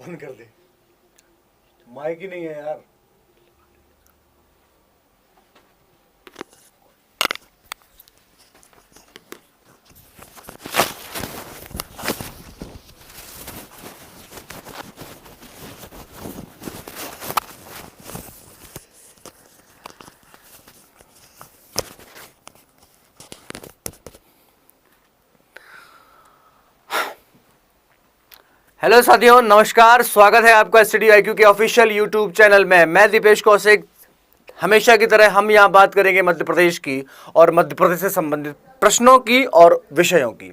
बंद कर दे, माइक ही नहीं है यार। हेलो साथियों, नमस्कार। स्वागत है आपका स्टडी IQ के ऑफिशियल यूट्यूब चैनल में। मैं दीपेश कौशिक। हमेशा की तरह हम यहाँ बात करेंगे मध्य प्रदेश की और मध्य प्रदेश से संबंधित प्रश्नों की और विषयों की।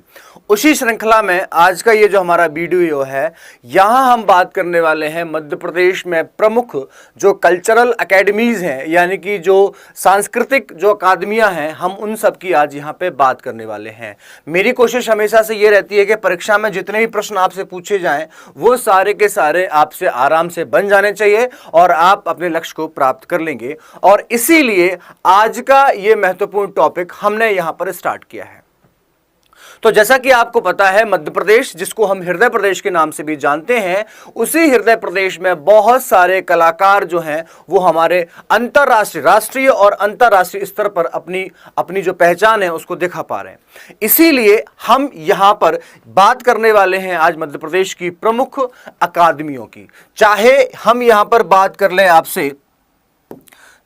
उसी श्रृंखला में आज का ये जो हमारा वीडियो है, यहाँ हम बात करने वाले हैं मध्य प्रदेश में प्रमुख जो कल्चरल एकेडमीज़ हैं, यानी कि जो सांस्कृतिक जो अकादमियाँ हैं, हम उन सब की आज यहाँ पे बात करने वाले हैं। मेरी कोशिश हमेशा से ये रहती है कि परीक्षा में जितने भी प्रश्न आपसे पूछे जाएं वो सारे के सारे आपसे आराम से बन जाने चाहिए और आप अपने लक्ष्य को प्राप्त कर लेंगे। और इसीलिए आज का ये महत्वपूर्ण टॉपिक हमने यहां पर स्टार्ट किया है। तो जैसा कि आपको पता है, मध्य प्रदेश, जिसको हम हृदय प्रदेश के नाम से भी जानते हैं, उसी हृदय प्रदेश में बहुत सारे कलाकार जो हैं वो हमारे अंतर्राष्ट्रीय, राष्ट्रीय और अंतर्राष्ट्रीय स्तर पर अपनी जो पहचान है उसको दिखा पा रहे हैं। इसीलिए हम यहां पर बात करने वाले हैं आज मध्य प्रदेश की प्रमुख अकादमियों की। चाहे हम यहां पर बात कर लें आपसे,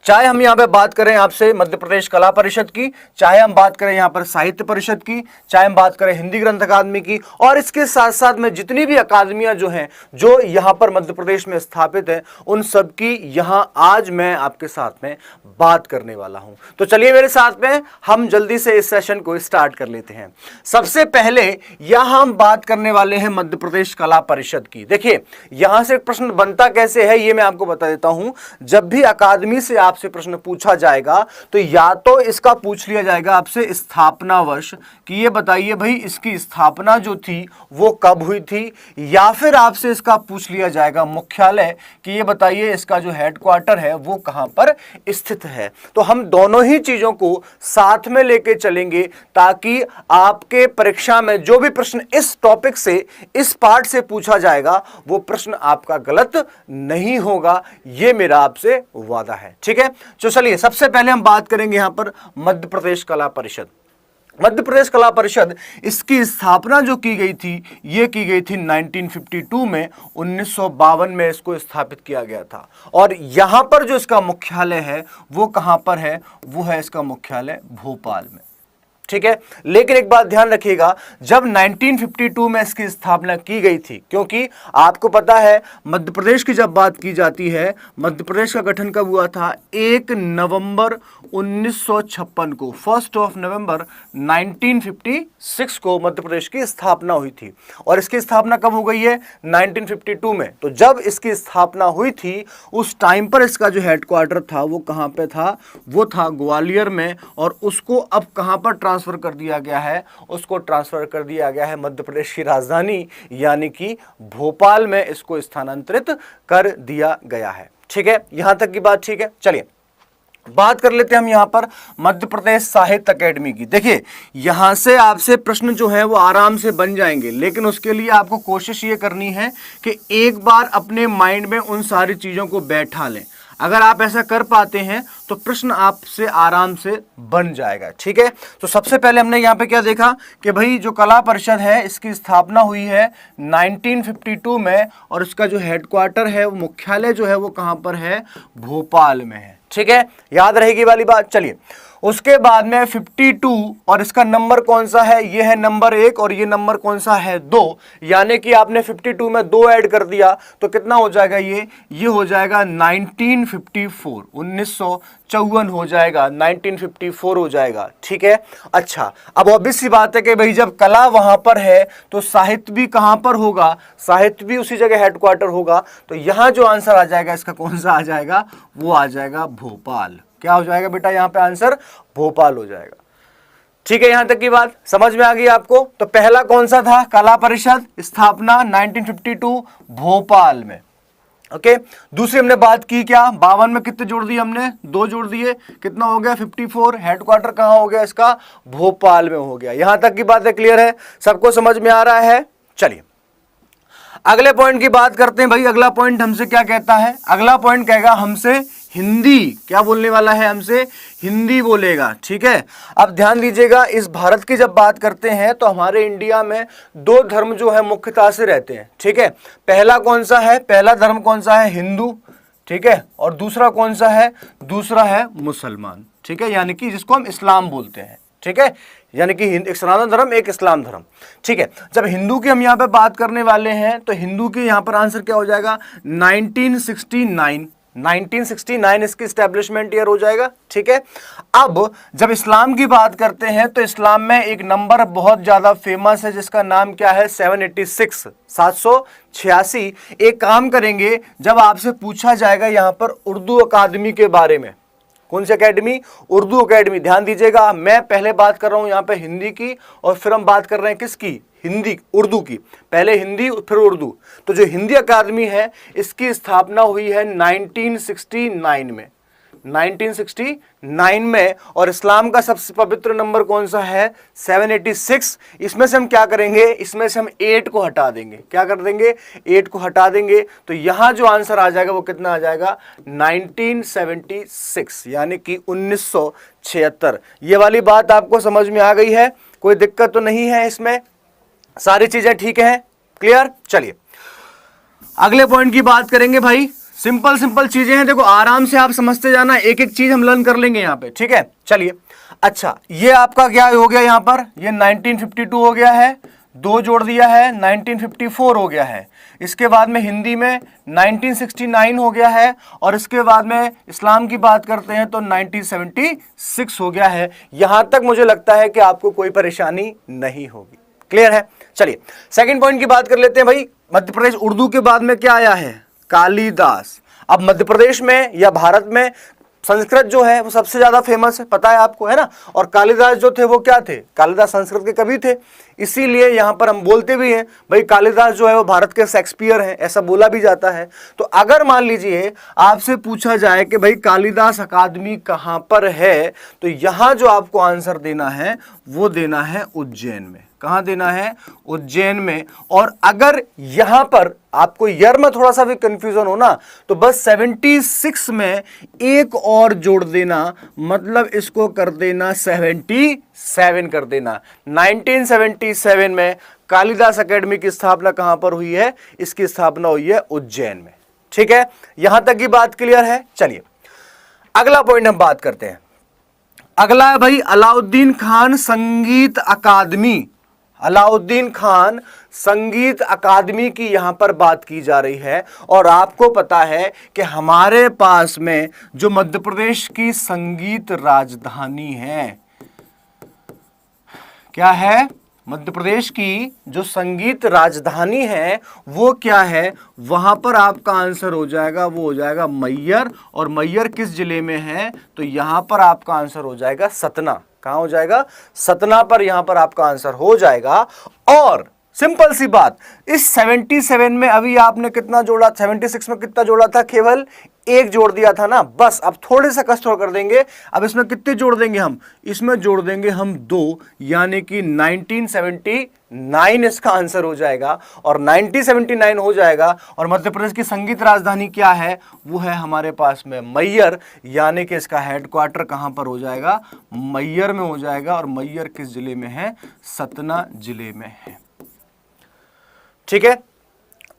चाहे हम यहाँ पे बात करें आपसे मध्य प्रदेश कला परिषद की, चाहे हम बात करें यहाँ पर साहित्य परिषद की, चाहे हम बात करें हिंदी ग्रंथ अकादमी की, और इसके साथ साथ में जितनी भी अकादमियां जो हैं जो यहाँ पर मध्य प्रदेश में स्थापित हैं, उन सब की यहाँ आज मैं आपके साथ में बात करने वाला हूँ। तो चलिए मेरे साथ में हम जल्दी से इस सेशन को स्टार्ट कर लेते हैं। सबसे पहले यहाँ हम बात करने वाले हैं मध्य प्रदेश कला परिषद की। देखिए, यहाँ से प्रश्न बनता कैसे है ये मैं आपको बता देता हूँ। जब भी अकादमी से आपसे प्रश्न पूछा जाएगा तो या तो इसका पूछ लिया जाएगा आपसे स्थापना वर्ष कि ये बताइए भाई इसकी स्थापना जो थी वो कब हुई थी, या फिर आपसे इसका पूछ लिया जाएगा मुख्यालय कि ये बताइए इसका जो हेडक्वार्टर है वो कहां पर स्थित है। तो हम दोनों ही चीजों को साथ में लेके चलेंगे ताकि आपके परीक्षा में जो भी प्रश्न इस टॉपिक से, इस पार्ट से पूछा जाएगा वो प्रश्न आपका गलत नहीं होगा। ये मेरा आपसे वादा है, ठीक है। तो चलिए सबसे पहले हम बात करेंगे यहां पर मध्य प्रदेश कला परिषद। मध्य प्रदेश कला परिषद, इसकी स्थापना जो की गई थी ये की गई थी 1952 में। 1952 में इसको स्थापित किया गया था। और यहां पर जो इसका मुख्यालय है वो कहां पर है, वो है इसका मुख्यालय भोपाल में, ठीक है। लेकिन एक बात ध्यान रखिएगा, जब 1952 में इसकी स्थापना की गई थी, क्योंकि आपको पता है मध्य प्रदेश की जब बात की जाती है, मध्य प्रदेश का गठन कब हुआ था, 1 नवंबर 1956 को, 1 नवंबर 1956 को मध्य प्रदेश की स्थापना हुई थी। और इसकी स्थापना कब हो गई है, 1952 में। तो जब इसकी स्थापना हुई थी उस टाइम पर इसका जो हेडक्वार्टर था वो कहां पे था, वो था ग्वालियर में। और उसको अब कहां पर ट्रांसफर कर दिया गया है, उसको ट्रांसफर कर दिया गया है मध्य प्रदेश की राजधानी यानी कि भोपाल में इसको स्थानांतरित कर दिया गया है, ठीक है। यहां तक की बात ठीक है। चलिए बात कर लेते हैं हम यहां पर मध्य प्रदेश साहित्य अकेडमी की। देखिए, यहां से आपसे प्रश्न जो है वो आराम से बन जाएंगे, लेकिन उसके लिए आपको कोशिश ये करनी है कि एक बार अपने माइंड में उन सारी चीजों को बैठा लें। अगर आप ऐसा कर पाते हैं तो प्रश्न आपसे आराम से बन जाएगा, ठीक है। तो सबसे पहले हमने यहाँ पे क्या देखा कि भाई जो कला परिषद है इसकी स्थापना हुई है 1952 में, और इसका जो हेडक्वार्टर है, वो मुख्यालय जो है वो कहाँ पर है, भोपाल में है, ठीक है। याद रहेगी वाली बात। चलिए उसके बाद में 52, और इसका नंबर कौन सा है, ये है नंबर 1, और ये नंबर कौन सा है, 2। यानी कि आपने 52 में 2 ऐड कर दिया तो कितना हो जाएगा, ये हो जाएगा 1954, 1954 हो जाएगा, 1954 हो जाएगा, ठीक है। अच्छा, अब ऑब्वियस सी बात है कि भाई जब कला वहां पर है तो साहित्य भी कहां पर होगा, साहित्य भी उसी जगह हेडक्वार्टर होगा। तो यहां जो आंसर आ जाएगा इसका कौन सा आ जाएगा, वो आ जाएगा भोपाल। क्या हो जाएगा बेटा, यहां पे आंसर भोपाल हो जाएगा, ठीक है। यहां तक की बात समझ में आ गई आपको। तो पहला कौन सा था, कला परिषद, स्थापना 1952 भोपाल में, ओके। दूसरी हमने बात की क्या, 52 में कितने जोड़ दिए हमने, 2 जोड़ दिए, कितना हो गया 54। हेडक्वार्टर कहां हो गया इसका, भोपाल में हो गया। यहां तक की बात है, क्लियर है, सबको समझ में आ रहा है। चलिए अगले पॉइंट की बात करते हैं भाई। अगला पॉइंट हमसे क्या कहता है? अगला पॉइंट कहेगा हमसे हिंदी। क्या बोलने वाला है? हमसे हिंदी बोलेगा। ठीक है, अब ध्यान दीजिएगा, इस भारत की जब बात करते हैं तो हमारे इंडिया में दो धर्म जो है मुख्यता से रहते हैं। ठीक है, पहला कौन सा है? पहला धर्म कौन सा है? हिंदू। ठीक है, और दूसरा कौन सा है? दूसरा है मुसलमान। ठीक है, यानी कि जिसको हम इस्लाम बोलते हैं। ठीक है, यानी कि एक सनातन धर्म, एक इस्लाम धर्म। ठीक है, जब हिंदू की हम यहाँ पे बात करने वाले हैं तो हिंदू की यहाँ पर आंसर क्या हो जाएगा? 1969। 1969 इसकी स्टैब्लिशमेंट ईयर हो जाएगा। ठीक है, अब जब इस्लाम की बात करते हैं तो इस्लाम में एक नंबर बहुत ज्यादा फेमस है जिसका नाम क्या है? 786, 786। एक काम करेंगे, जब आपसे पूछा जाएगा यहाँ पर उर्दू अकादमी के बारे में, कौन सी अकेडमी? उर्दू अकेडमी। ध्यान दीजिएगा, मैं पहले बात कर रहा हूं यहां पे हिंदी की और फिर हम बात कर रहे हैं किसकी? हिंदी, उर्दू की। पहले हिंदी फिर उर्दू। तो जो हिंदी अकादमी है इसकी स्थापना हुई है 1969 में। 1969 में। और इस्लाम का सबसे पवित्र नंबर कौन सा है? 786। इसमें से हम क्या करेंगे? इसमें से हम 8 को हटा देंगे। क्या कर देंगे? 8 को हटा देंगे। तो यहां जो आंसर आ जाएगा वो कितना आ जाएगा? 1976, यानी कि 1976। ये वाली बात आपको समझ में आ गई है? कोई दिक्कत तो नहीं है इसमें? सारी चीजें ठीक है, क्लियर? चलिए अगले पॉइंट की बात करेंगे भाई। सिंपल सिंपल चीजें हैं, देखो आराम से आप समझते जाना, एक एक चीज हम लर्न कर लेंगे यहां पे। ठीक है, चलिए। अच्छा, ये आपका क्या हो गया? यहां पर ये 1952 हो गया है, 2 जोड़ दिया है, 1954 हो गया है। इसके बाद में हिंदी में 1969 हो गया है, और इसके बाद में इस्लाम की बात करते हैं तो 1976 हो गया है। यहां तक मुझे लगता है कि आपको कोई परेशानी नहीं होगी। क्लियर है? चलिए सेकंड पॉइंट की बात कर लेते हैं भाई। मध्य प्रदेश उर्दू के बाद में क्या आया है? कालिदास। अब मध्य प्रदेश में या भारत में संस्कृत जो है वो सबसे ज्यादा फेमस है, पता है आपको, है ना? और कालिदास जो थे वो क्या थे? कालिदास संस्कृत के कवि थे। इसीलिए यहां पर हम बोलते भी हैं भाई कालिदास जो है वो भारत के शेक्सपियर हैं, ऐसा बोला भी जाता है। तो अगर मान लीजिए आपसे पूछा जाए कि भाई कालिदास अकादमी कहां पर है, तो यहां जो आपको आंसर देना है वो देना है उज्जैन में। कहां देना है? उज्जैन में। और अगर यहां पर आपको ईयर में थोड़ा सा भी कंफ्यूजन हो ना, तो बस 76 में एक और जोड़ देना, मतलब इसको कर देना 77 कर देना। 1977 में कालिदास अकेडमी की स्थापना कहां पर हुई है? इसकी स्थापना हुई है उज्जैन में। ठीक है, यहां तक की बात क्लियर है? चलिए अगला पॉइंट हम बात करते हैं। अगला है भाई अलाउद्दीन खान संगीत अकादमी। अलाउद्दीन खान संगीत अकादमी की यहां पर बात की जा रही है। और आपको पता है कि हमारे पास में जो मध्य प्रदेश की संगीत राजधानी है, क्या है? मध्य प्रदेश की जो संगीत राजधानी है वो क्या है? वहां पर आपका आंसर हो जाएगा, वो हो जाएगा मैयर। और मैयर किस जिले में है? तो यहां पर आपका आंसर हो जाएगा सतना। कहां हो जाएगा? सतना पर यहां पर आपका आंसर हो जाएगा। और सिंपल सी बात, इस 77 में अभी आपने कितना जोड़ा? 76 में कितना जोड़ा था? केवल एक जोड़ दिया था ना, बस। अब थोड़े सा कष्ट और कर देंगे। अब इसमें कितने जोड़ देंगे हम? इसमें जोड़ देंगे हम 2, यानी कि 1979 इसका आंसर हो जाएगा। और 1979 हो जाएगा। और मध्य प्रदेश की संगीत राजधानी क्या है? वो है हमारे पास में मैयर, यानी कि इसका हेडक्वार्टर कहां पर हो जाएगा? मैयर में हो जाएगा। और मैयर किस जिले में है? सतना जिले में है। ठीक है,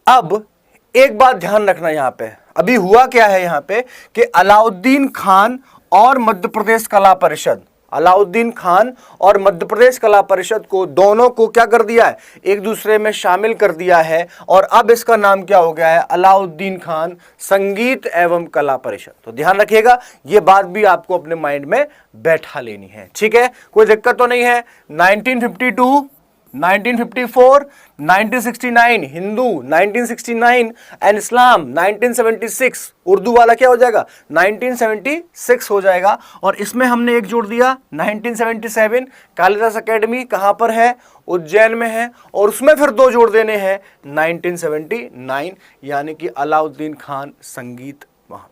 अब एक बात ध्यान रखना, यहां पे अभी हुआ क्या है यहां पे कि अलाउद्दीन खान और मध्य प्रदेश कला परिषद, अलाउद्दीन खान और मध्य प्रदेश कला परिषद को, दोनों को क्या कर दिया है? एक दूसरे में शामिल कर दिया है। और अब इसका नाम क्या हो गया है? अलाउद्दीन खान संगीत एवं कला परिषद। तो ध्यान रखिएगा, ये बात भी आपको अपने माइंड में बैठा लेनी है। ठीक है, कोई दिक्कत तो नहीं है? 1952, 1954, 1969 हिंदू, 1969 एंड इस्लाम, 1976 उर्दू वाला क्या हो जाएगा? 1976 हो जाएगा। और इसमें हमने एक जोड़ दिया 1977। कालिदास अकेडमी कहां पर है? उज्जैन में है। और उसमें फिर 2 जोड़ देने हैं 1979, यानी कि अलाउद्दीन खान संगीत वहां।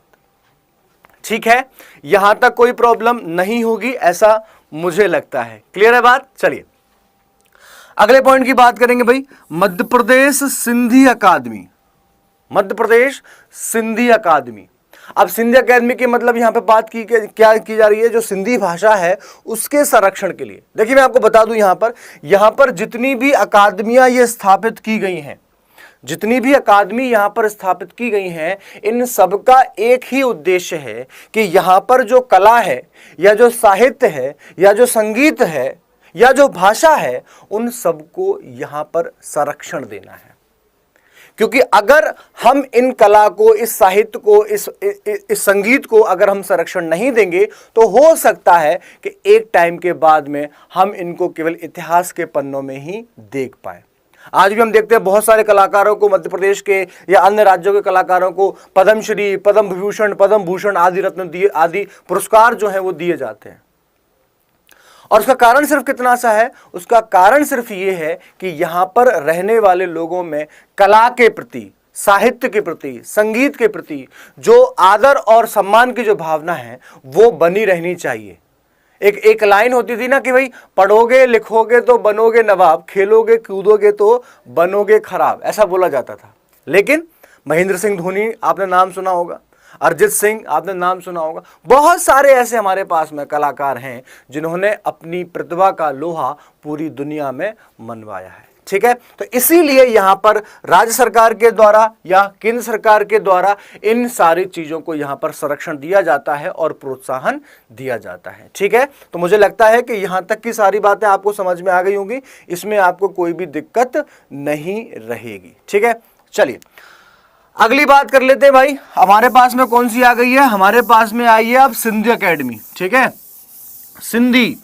ठीक है, यहां तक कोई प्रॉब्लम नहीं होगी ऐसा मुझे लगता है। क्लियर है बात? चलिए अगले पॉइंट की बात करेंगे भाई, मध्य प्रदेश सिंधी अकादमी। मध्य प्रदेश सिंधी अकादमी। अब सिंधी अकादमी के मतलब यहां पे बात क्या की जा रही है, जो सिंधी भाषा है उसके संरक्षण के लिए। देखिए मैं आपको बता दूं, यहां पर जितनी भी अकादमियां ये स्थापित की गई हैं, जितनी भी अकादमी यहां पर स्थापित की गई हैं, इन सबका एक ही उद्देश्य है कि यहां पर जो कला है या जो साहित्य है या जो संगीत है या जो भाषा है, उन सबको यहां पर संरक्षण देना है। क्योंकि अगर हम इन कला को, इस साहित्य को, इस संगीत को अगर हम संरक्षण नहीं देंगे तो हो सकता है कि एक टाइम के बाद में हम इनको केवल इतिहास के पन्नों में ही देख पाए। आज भी हम देखते हैं बहुत सारे कलाकारों को, मध्य प्रदेश के या अन्य राज्यों के कलाकारों को पद्मश्री, पद्म विभूषण, पद्म भूषण आदि रत्न आदि पुरस्कार जो है वो दिए जाते हैं। और उसका कारण सिर्फ कितना सा है, उसका कारण सिर्फ ये है कि यहां पर रहने वाले लोगों में कला के प्रति, साहित्य के प्रति, संगीत के प्रति जो आदर और सम्मान की जो भावना है वो बनी रहनी चाहिए। एक लाइन होती थी ना कि भाई पढ़ोगे लिखोगे तो बनोगे नवाब, खेलोगे कूदोगे तो बनोगे खराब, ऐसा बोला जाता था। लेकिन महेंद्र सिंह धोनी आपने नाम सुना होगा, अरिजीत सिंह आपने नाम सुना होगा, बहुत सारे ऐसे हमारे पास में कलाकार हैं जिन्होंने अपनी प्रतिभा का लोहा पूरी दुनिया में मनवाया है। ठीक है, तो इसीलिए यहां पर राज्य सरकार के द्वारा या केंद्र सरकार के द्वारा इन सारी चीजों को यहां पर संरक्षण दिया जाता है और प्रोत्साहन दिया जाता है। ठीक है, तो मुझे लगता है कि यहां तक की सारी बातें आपको समझ में आ गई होंगी, इसमें आपको कोई भी दिक्कत नहीं रहेगी। ठीक है, चलिए अगली बात कर लेते हैं भाई। हमारे पास में कौन सी आ गई है, हमारे पास में आई है अब सिंधी अकेडमी। ठीक है, सिंधी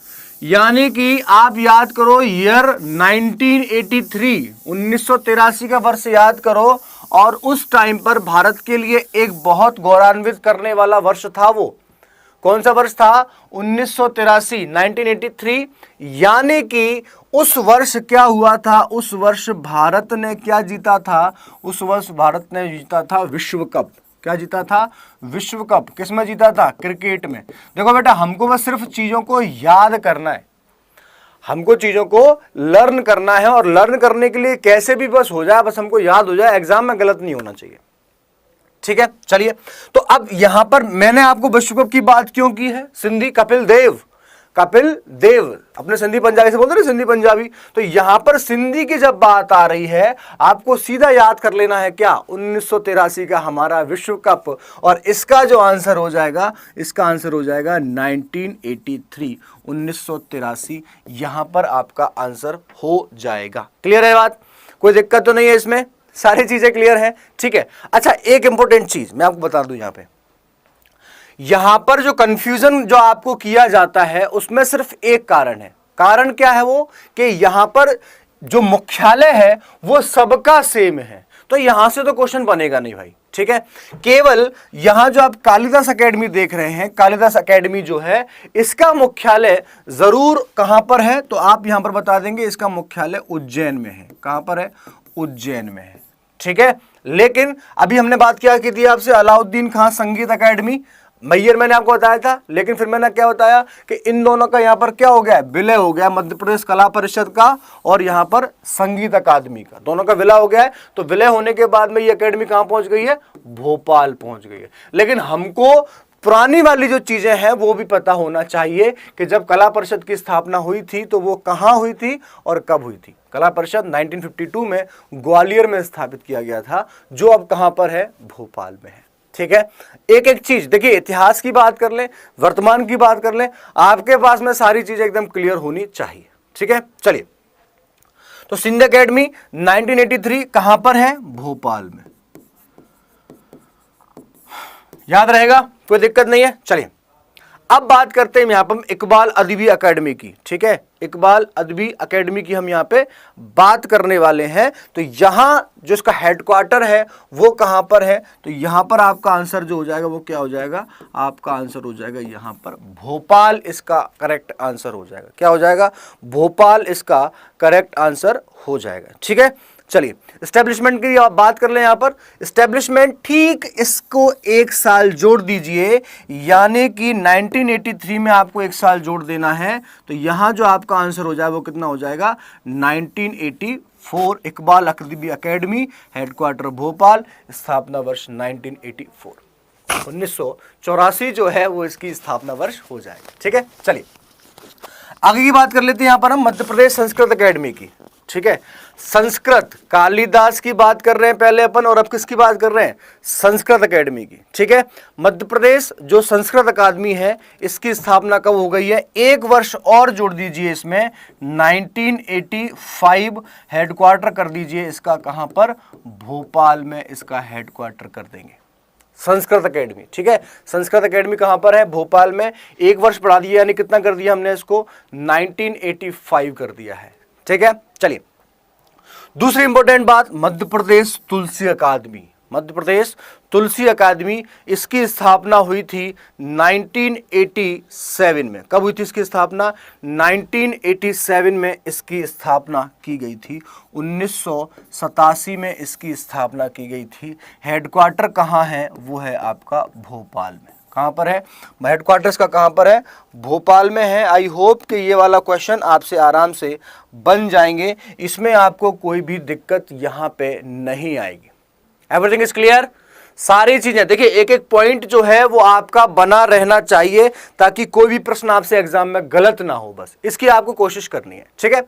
यानी कि आप याद करो ईयर 1983, 1983 का वर्ष याद करो, और उस टाइम पर भारत के लिए एक बहुत गौरवान्वित करने वाला वर्ष था। वो कौन सा वर्ष था? 1983, 1983। यानी कि उस वर्ष क्या हुआ था, उस वर्ष भारत ने क्या जीता था? उस वर्ष भारत ने जीता था विश्व कप। क्या जीता था? विश्व कप। किसमें जीता था? क्रिकेट में। देखो बेटा, हमको बस सिर्फ चीजों को याद करना है, हमको चीजों को लर्न करना है, और लर्न करने के लिए कैसे भी बस हो जाए, बस हमको याद हो जाए, एग्जाम में गलत नहीं होना चाहिए। ठीक है, चलिए तो अब यहां पर मैंने आपको विश्व कप की बात क्यों की है? सिंधी कपिल देव, कपिल देव अपने सिंधी पंजाबी से बोलते हैं, सिंधी पंजाबी। तो यहां पर सिंधी की जब बात आ रही है, आपको सीधा याद कर लेना है क्या? 1983 का हमारा विश्व कप, और इसका जो आंसर हो जाएगा, इसका आंसर हो जाएगा 1983, 1983 यहां पर आपका आंसर हो जाएगा। क्लियर है बात? कोई दिक्कत तो नहीं है इसमें, सारी चीजें क्लियर है। ठीक है, अच्छा एक इंपॉर्टेंट चीज मैं आपको बता दूं, यहां पर जो कंफ्यूजन जो आपको किया जाता है उसमें सिर्फ एक कारण है। कारण क्या है वो? कि यहां पर जो मुख्यालय है वो सबका सेम है, तो यहां से तो क्वेश्चन बनेगा नहीं भाई। ठीक है, केवल यहां जो आप कालिदास एकेडमी देख रहे हैं, कालिदास एकेडमी जो है इसका मुख्यालय जरूर कहां पर है, तो आप यहां पर बता देंगे इसका मुख्यालय उज्जैन में है। कहां पर है? उज्जैन में है। ठीक है, लेकिन अभी हमने बात क्या की थी आपसे, अलाउद्दीन खान संगीत एकेडमी, मैयर मैंने आपको बताया था, लेकिन फिर मैंने क्या बताया कि इन दोनों का यहां पर क्या हो गया? विलय हो गया, मध्य प्रदेश कला परिषद का और यहां पर संगीत अकादमी का, दोनों का विलय हो गया है। तो विलय होने के बाद में ये एकेडमी कहां पहुंच गई है? भोपाल पहुंच गई है। लेकिन हमको पुरानी वाली जो चीजें हैं वो भी पता होना चाहिए कि जब कला परिषद की स्थापना हुई थी तो वो कहां हुई थी और कब हुई थी। कला परिषद 1952 में ग्वालियर में स्थापित किया गया था, जो अब कहां पर है? भोपाल में है। ठीक है, एक एक चीज देखिए, इतिहास की बात कर लें, वर्तमान की बात कर लें, आपके पास में सारी चीजें एकदम क्लियर होनी चाहिए। ठीक है, चलिए तो सिंधी अकेडमी 1983 कहां पर है? भोपाल में। याद रहेगा, कोई दिक्कत नहीं है। चलिए अब बात करते हैं यहां पर इकबाल अदबी अकेडमी की। ठीक है, इकबाल अदबी अकेडमी की हम यहां पे बात करने वाले हैं। तो यहां जो इसका हेडक्वार्टर है वो कहां पर है? तो यहां पर आपका आंसर जो हो जाएगा वो क्या हो जाएगा? आपका आंसर हो जाएगा यहां पर भोपाल, इसका करेक्ट आंसर हो जाएगा। क्या हो जाएगा? भोपाल इसका करेक्ट आंसर हो जाएगा। ठीक है, चलिए एस्टेब्लिशमेंट की आप बात कर लें। यहां पर एस्टेब्लिशमेंट ठीक इसको एक साल जोड़ दीजिए, यानी कि 1983 में आपको एक साल जोड़ देना है, तो यहां जो आपका आंसर हो जाए वो कितना हो जाएगा 1984। इकबाल अकादमी अकेडमी, हेडक्वार्टर भोपाल, स्थापना वर्ष 1984, 1984 जो है वो इसकी स्थापना वर्ष हो जाएगा। ठीक है, चलिए आगे की बात कर लेते हैं। यहां पर हम मध्य प्रदेश संस्कृत अकेडमी की, ठीक है, संस्कृत कालिदास की बात कर रहे हैं पहले अपन, और अब किसकी बात कर रहे हैं, संस्कृत अकेडमी की। ठीक है, मध्य प्रदेश जो संस्कृत अकादमी है इसकी स्थापना कब हो गई है, एक वर्ष और जोड़ दीजिए इसमें, 1985 हेडक्वार्टर कर दीजिए इसका, कहां पर, भोपाल में इसका हेडक्वार्टर कर देंगे संस्कृत अकेडमी। ठीक है, संस्कृत अकेडमी कहां पर है, भोपाल में। एक वर्ष बढ़ा दिया, यानी कितना कर दिया हमने इसको, 1985 कर दिया है। ठीक है, चलिए दूसरी इंपॉर्टेंट बात, मध्य प्रदेश तुलसी अकादमी। मध्य प्रदेश तुलसी अकादमी, इसकी स्थापना हुई थी 1987 में। कब हुई थी इसकी स्थापना, 1987 में इसकी स्थापना की गई थी, 1987 में इसकी स्थापना की गई थी। हेडक्वार्टर कहाँ है, वो है आपका भोपाल में। कहाँ पर है, हेडक्वार्टर्स का कहाँ पर है, भोपाल में है। आई होप कि ये वाला क्वेश्चन आपसे आराम से बन जाएंगे, इसमें आपको कोई भी दिक्कत यहाँ पे नहीं आएगी। एवरीथिंग इज क्लियर, सारी चीजें देखिए, एक एक पॉइंट जो है वो आपका बना रहना चाहिए ताकि कोई भी प्रश्न आपसे एग्जाम में गलत ना हो, बस इसकी आपको कोशिश करनी है। ठीक है,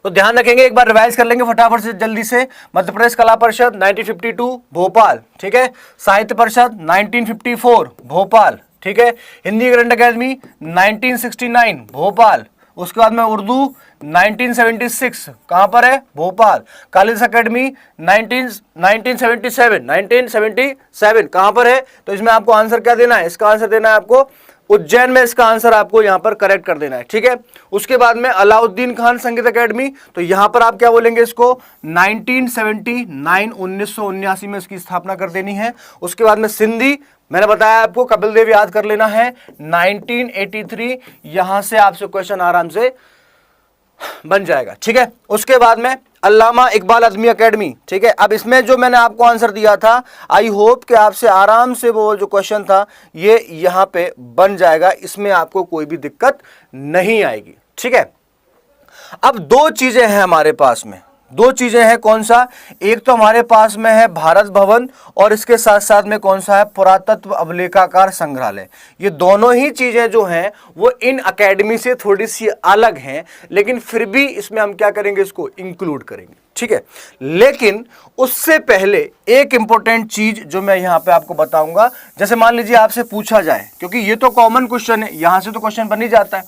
तो ध्यान रखेंगे, एक बार रिवाइज कर लेंगे फटाफट से जल्दी से। मध्य प्रदेश कला परिषद 1952 भोपाल, ठीक है, साहित्य परिषद 1954 भोपाल, ठीक है, हिंदी ग्रंथ अकादमी 1969 भोपाल, उसके बाद में उर्दू 1976 कहां पर है, भोपाल, कालिदास अकेडमी 1977 कहां पर है, तो इसमें आपको आंसर क्या देना है, इसका आंसर देना है आपको उज्जैन में, इसका आंसर आपको यहां पर करेक्ट कर देना है। ठीक है, उसके बाद में अलाउद्दीन खान संगीत अकेडमी, तो यहां पर आप क्या बोलेंगे इसको, 1979 में इसकी स्थापना कर देनी है। उसके बाद में सिंधी, मैंने बताया आपको कपिल देव याद कर लेना है, 1983, यहां से आपसे क्वेश्चन आराम से बन जाएगा। ठीक है, उसके बाद में अल्लामा इकबाल आदमी अकेडमी। ठीक है, अब इसमें जो मैंने आपको आंसर दिया था, आई होप कि आपसे आराम से वो जो क्वेश्चन था ये यहां पे बन जाएगा, इसमें आपको कोई भी दिक्कत नहीं आएगी। ठीक है, अब दो चीजें हैं हमारे पास में, दो चीजें हैं, कौन सा, एक तो हमारे पास में है भारत भवन, और इसके साथ साथ में कौन सा है, पुरातत्व अभिलेखागार संग्रहालय। ये दोनों ही चीजें जो हैं वो इन एकेडमी से थोड़ी सी अलग हैं, लेकिन फिर भी इसमें हम क्या करेंगे, इसको इंक्लूड करेंगे। ठीक है, लेकिन उससे पहले एक इंपॉर्टेंट चीज जो मैं यहां पे आपको बताऊंगा, जैसे मान लीजिए आपसे पूछा जाए, क्योंकि ये तो कॉमन क्वेश्चन है, यहां से तो क्वेश्चन बन ही जाता है।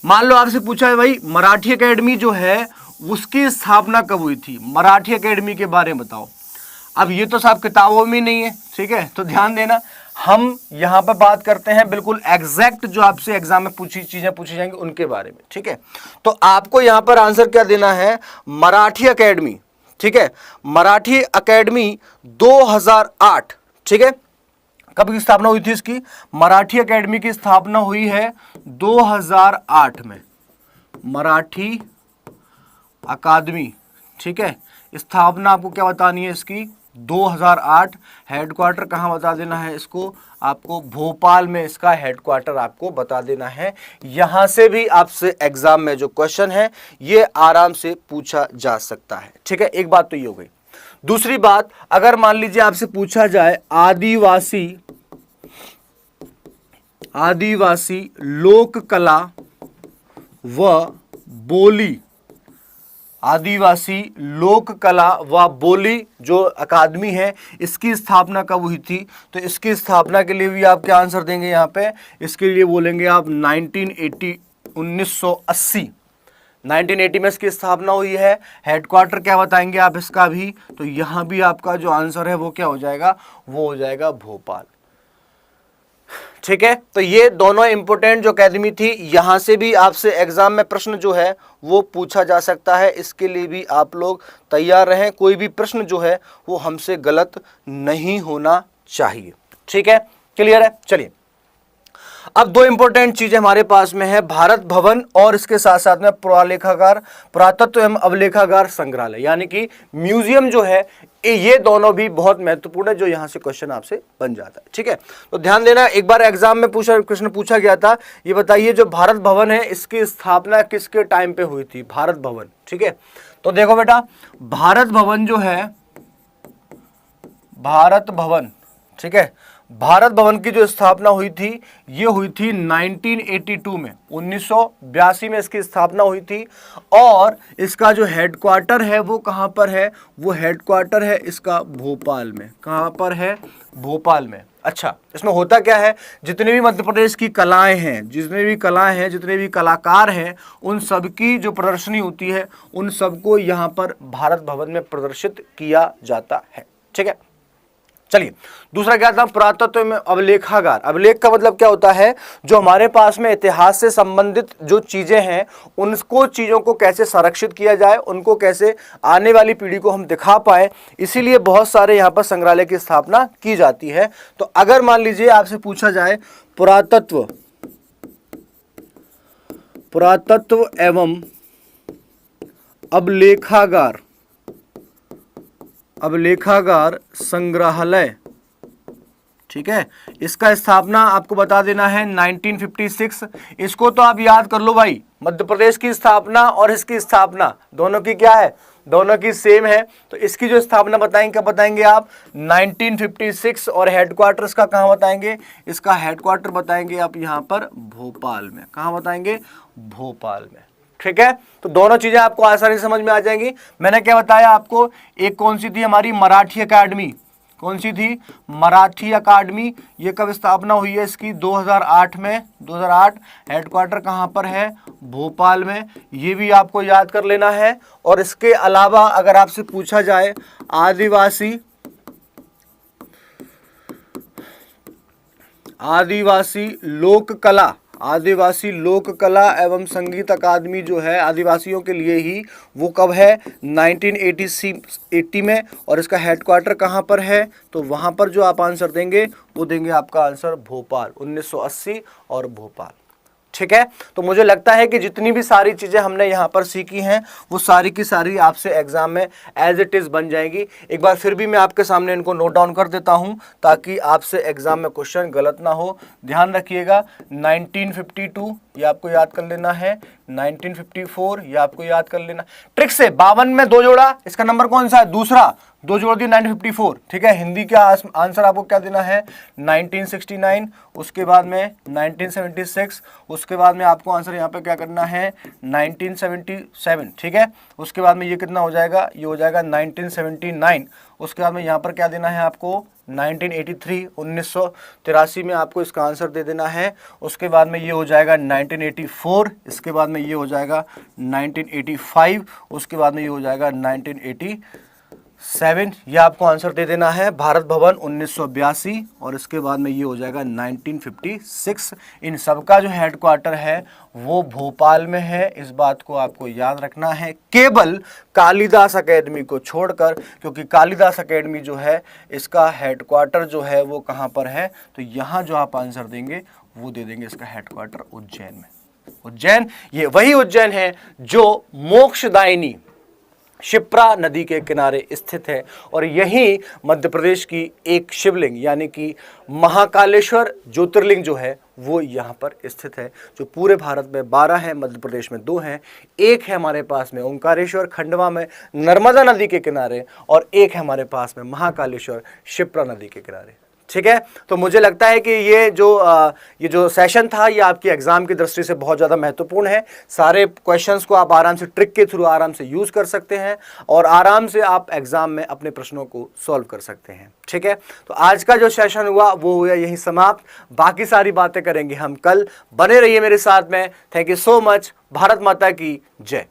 मान लो आपसे पूछा है भाई मराठी अकेडमी जो है उसकी स्थापना कब हुई थी, मराठी एकेडमी के बारे में बताओ। अब ये तो साहब किताबों में नहीं है, ठीक है, तो ध्यान देना, हम यहां पर बात करते हैं बिल्कुल एग्जैक्ट जो आपसे एग्जाम में चीजें पूछी जाएंगी उनके बारे में। ठीक है, तो आपको यहां पर आंसर क्या देना है, मराठी एकेडमी। ठीक है, मराठी एकेडमी 2008, ठीक है, कब की स्थापना हुई थी इसकी, मराठी एकेडमी की स्थापना हुई है 2008 में, मराठी अकादमी। ठीक है, स्थापना आपको क्या बतानी है इसकी, 2008, हेडक्वार्टर कहाँ बता देना है इसको आपको, भोपाल में इसका हेडक्वार्टर आपको बता देना है। यहां से भी आपसे एग्जाम में जो क्वेश्चन है ये आराम से पूछा जा सकता है। ठीक है, एक बात तो ये हो गई। दूसरी बात, अगर मान लीजिए आपसे पूछा जाए आदिवासी लोक कला व बोली, आदिवासी लोक कला व बोली जो अकादमी है इसकी स्थापना कब हुई थी, तो इसकी स्थापना के लिए भी आप क्या आंसर देंगे यहाँ पे, इसके लिए बोलेंगे आप 1980 में इसकी स्थापना हुई है। हेडक्वार्टर क्या बताएंगे आप इसका भी, तो यहाँ भी आपका जो आंसर है वो क्या हो जाएगा, वो हो जाएगा भोपाल। ठीक है, तो ये दोनों इंपोर्टेंट जो एकेडमी थी, यहां से भी आपसे एग्जाम में प्रश्न जो है वो पूछा जा सकता है, इसके लिए भी आप लोग तैयार रहें, कोई भी प्रश्न जो है वो हमसे गलत नहीं होना चाहिए। ठीक है, क्लियर है। चलिए अब दो इंपॉर्टेंट चीजें हमारे पास में है, भारत भवन और इसके साथ साथ में पुरालेखागार, पुरातत्व एवं अवलेखागार संग्रहालय, यानी कि म्यूजियम जो है, ये दोनों भी बहुत महत्वपूर्ण है, जो यहां से क्वेश्चन आपसे बन जाता है। ठीक है, तो ध्यान देना, एक बार एग्जाम में प्रश्न पूछा गया था, ये बताइए जो भारत भवन है इसकी स्थापना किसके टाइम पे हुई थी, भारत भवन। ठीक है, तो देखो बेटा, भारत भवन जो है, भारत भवन, ठीक है, भारत भवन की जो स्थापना हुई थी ये हुई थी 1982 में, 1982 में इसकी स्थापना हुई थी। और इसका जो हेडक्वार्टर है वो कहाँ पर है, वो हेडक्वार्टर है इसका भोपाल में। कहाँ पर है, भोपाल में। अच्छा, इसमें होता क्या है, जितने भी मध्य प्रदेश की कलाएं हैं, जितने भी कलाएं हैं, जितने भी कलाकार हैं, उन सब की जो प्रदर्शनी होती है उन सबको यहाँ पर भारत भवन में प्रदर्शित किया जाता है। ठीक है, चलिए दूसरा क्या था, पुरातत्व में अवलेखागार। अवलेख का मतलब क्या होता है, जो हमारे पास में इतिहास से संबंधित जो चीजें हैं उनको, चीजों को कैसे संरक्षित किया जाए, उनको कैसे आने वाली पीढ़ी को हम दिखा पाए, इसीलिए बहुत सारे यहाँ पर संग्रहालय की स्थापना की जाती है। तो अगर मान लीजिए आपसे पूछा जाए पुरातत्व, पुरातत्व एवं अवलेखागार, अवलेखागार संग्रहालय, ठीक है, इसका स्थापना आपको बता देना है 1956। इसको तो आप याद कर लो भाई, मध्य प्रदेश की स्थापना और इसकी स्थापना दोनों की क्या है, दोनों की सेम है। तो इसकी जो स्थापना बताएंगे, क्या बताएंगे आप, 1956। और हेडक्वार्टर इसका कहाँ बताएंगे, इसका हेडक्वार्टर बताएंगे आप यहाँ पर भोपाल में। कहाँ बताएंगे, भोपाल में। ठीक है, तो दोनों चीजें आपको आसानी से समझ में आ जाएंगी। मैंने क्या बताया आपको, एक कौन सी थी हमारी, मराठी अकादमी। कौन सी थी, मराठी अकादमी। ये कब स्थापना हुई है इसकी, 2008 में, 2008। हेडक्वार्टर कहाँ पर है, भोपाल में, ये भी आपको याद कर लेना है। और इसके अलावा अगर आपसे पूछा जाए आदिवासी, आदिवासी लोक कला, आदिवासी लोक कला एवं संगीत अकादमी जो है आदिवासियों के लिए ही, वो कब है, 1980 में। और इसका हेडक्वार्टर कहाँ पर है, तो वहाँ पर जो आप आंसर देंगे वो देंगे आपका आंसर भोपाल, 1980 और भोपाल। ठीक है, तो मुझे लगता है कि जितनी भी सारी चीज़ें हमने यहाँ पर सीखी हैं वो सारी की सारी आपसे एग्जाम में एज इट इज़ बन जाएंगी। एक बार फिर भी मैं आपके सामने इनको नोट डाउन कर देता हूँ ताकि आपसे एग्जाम में क्वेश्चन गलत ना हो। ध्यान रखिएगा, 1952 ये आपको याद कर लेना है, 1954 ये आपको याद कर लेना। ट्रिक से 52 में 2 जोड़ा, इसका नंबर कौन सा है, दूसरा, 2 जोड़ दिए 954। ठीक है, हिंदी का आंसर आपको क्या देना है, 1969। उसके बाद में 1976, उसके बाद में आपको आंसर यहाँ पे क्या करना है, 1977। ठीक है, उसके बाद में ये कितना हो जाएगा, ये हो जाएगा 1979। उसके बाद में यहाँ पर क्या देना है आपको, 1983, 1983 में आपको इसका आंसर दे देना है। उसके बाद में ये हो जाएगा 1984, इसके बाद में ये हो जाएगा 1985, उसके बाद में ये हो जाएगा 1987, ये आपको आंसर दे देना है। भारत भवन 1982 और इसके बाद में ये हो जाएगा 1956। इन सब का जो हेडक्वार्टर है वो भोपाल में है, इस बात को आपको याद रखना है, केवल कालिदास एकेडमी को छोड़कर, क्योंकि कालिदास एकेडमी जो है इसका हेडक्वार्टर जो है वो कहाँ पर है, तो यहाँ जो आप आंसर देंगे वो दे देंगे इसका हेडक्वार्टर उज्जैन में। उज्जैन, ये वही उज्जैन है जो मोक्षदायिनी शिप्रा नदी के किनारे स्थित है और यही मध्य प्रदेश की एक शिवलिंग यानी कि महाकालेश्वर ज्योतिर्लिंग जो है वो यहाँ पर स्थित है, जो पूरे भारत में 12 है, मध्य प्रदेश में 2 हैं। एक है हमारे पास में ओंकारेश्वर खंडवा में नर्मदा नदी के किनारे और एक है हमारे पास में महाकालेश्वर शिप्रा नदी के किनारे। ठीक है, तो मुझे लगता है कि ये जो सेशन था ये आपकी एग्जाम की दृष्टि से बहुत ज़्यादा महत्वपूर्ण है। सारे क्वेश्चंस को आप आराम से ट्रिक के थ्रू आराम से यूज़ कर सकते हैं और आराम से आप एग्जाम में अपने प्रश्नों को सॉल्व कर सकते हैं। ठीक है, तो आज का जो सेशन हुआ वो हुआ यहीं समाप्त। बाकी सारी बातें करेंगे हम कल। बने रहिए मेरे साथ में। Thank you so much. Bharat माता की जय।